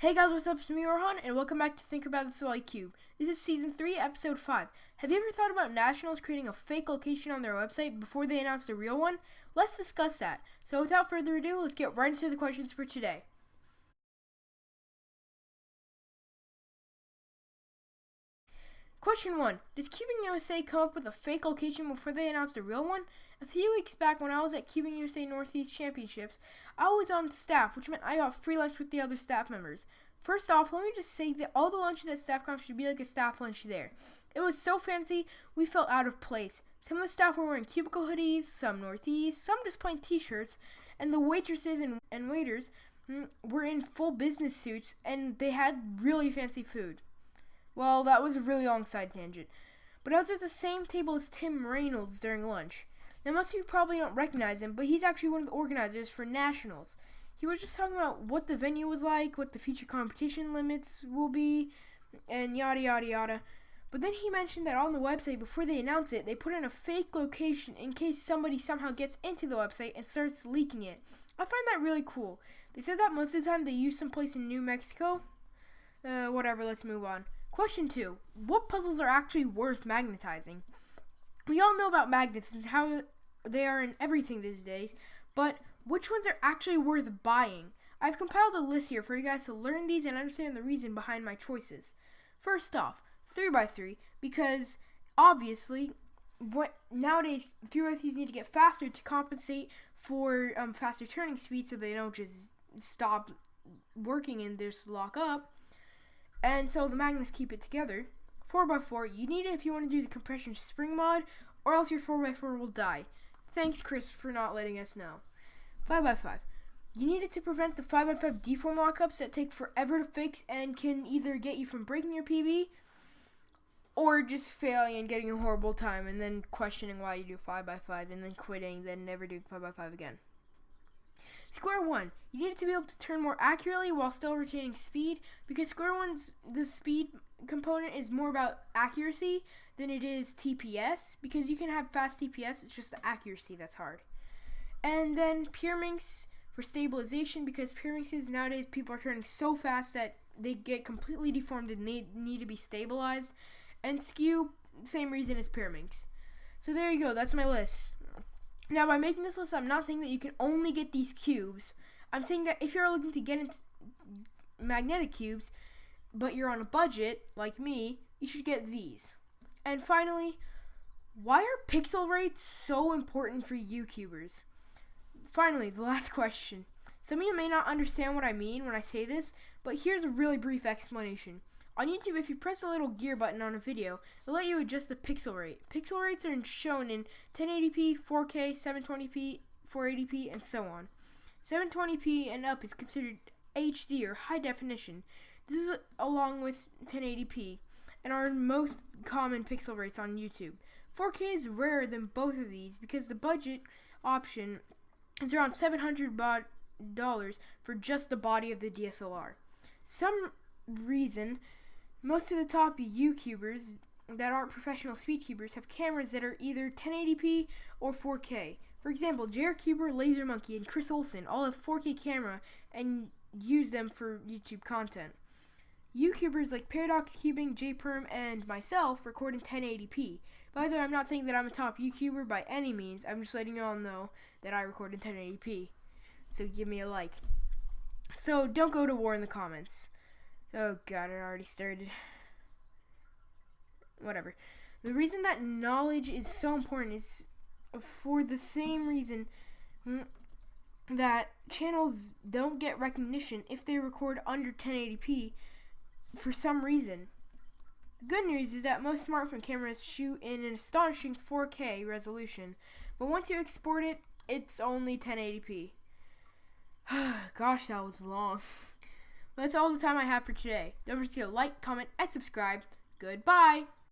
Hey guys, what's up? It's me, Orhan, and welcome back to Think About This While I Cube. This is Season 3, Episode 5. Have you ever thought about Nationals creating a fake location on their website before they announce the real one? Let's discuss that. So without further ado, let's get right into the questions for today. Question 1. Does Cubing USA come up with a fake location before they announce the real one? A few weeks back when I was at Cubing USA Northeast Championships, I was on staff, which meant I got free lunch with the other staff members. First off, let me just say that all the lunches at StaffCon should be like a staff lunch there. It was so fancy, we felt out of place. Some of the staff were wearing cubicle hoodies, some Northeast, some just plain t-shirts, and the waitresses and waiters were in full business suits, and they had really fancy food. Well, that was a really long side tangent. But I was at the same table as Tim Reynolds during lunch. Now, most of you probably don't recognize him, but he's actually one of the organizers for Nationals. He was just talking about what the venue was like, what the future competition limits will be, and yada yada yada. But then he mentioned that on the website, before they announce it, they put in a fake location in case somebody somehow gets into the website and starts leaking it. I find that really cool. They said that most of the time they use someplace in New Mexico. Whatever, let's move on. Question 2. What puzzles are actually worth magnetizing? We all know about magnets and how they are in everything these days, but which ones are actually worth buying? I've compiled a list here for you guys to learn these and understand the reason behind my choices. First off, 3x3, because obviously nowadays 3x3s need to get faster to compensate for faster turning speed so they don't just stop working and just lock up. And so the magnets keep it together. 4x4, you need it if you want to do the compression spring mod, or else your 4x4 will die. Thanks, Chris, for not letting us know. 5x5, you need it to prevent the 5x5 deform lockups that take forever to fix and can either get you from breaking your PB, or just failing and getting a horrible time, and then questioning why you do 5x5, and then quitting, then never do 5x5 again. Square 1, you need it to be able to turn more accurately while still retaining speed, because Square 1's the speed component is more about accuracy than it is TPS, because you can have fast TPS, it's just the accuracy that's hard. And then Pyraminx for stabilization, because Pyraminxes nowadays people are turning so fast that they get completely deformed and they need to be stabilized. And Skew, same reason as Pyraminx. So there you go, that's my list. Now, by making this list, I'm not saying that you can only get these cubes. I'm saying that if you're looking to get into magnetic cubes, but you're on a budget, like me, you should get these. And finally, why are pixel rates so important for YouTubers? Finally, the last question. Some of you may not understand what I mean when I say this, but here's a really brief explanation. On YouTube, if you press the little gear button on a video, it'll let you adjust the pixel rate. Pixel rates are shown in 1080p, 4K, 720p, 480p, and so on. 720p and up is considered HD or high definition. This is along with 1080p and are most common pixel rates on YouTube. 4K is rarer than both of these because the budget option is around $700 for just the body of the DSLR. Some reason, most of the top YouTubers that aren't professional speedcubers have cameras that are either 1080p or 4K. For example, JRCuber, LaserMonkey, and Chris Olsen all have 4K camera and use them for YouTube content. YouTubers like Paradox Cubing, JPerm, and myself record in 1080p. By the way, I'm not saying that I'm a top YouTuber by any means. I'm just letting you all know that I record in 1080p. So give me a like. So don't go to war in the comments. Oh god, it already started. Whatever. The reason that knowledge is so important is for the same reason that channels don't get recognition if they record under 1080p for some reason. The good news is that most smartphone cameras shoot in an astonishing 4K resolution, but once you export it, it's only 1080p. Gosh, that was long. That's all the time I have for today. Don't forget to like, comment, and subscribe. Goodbye!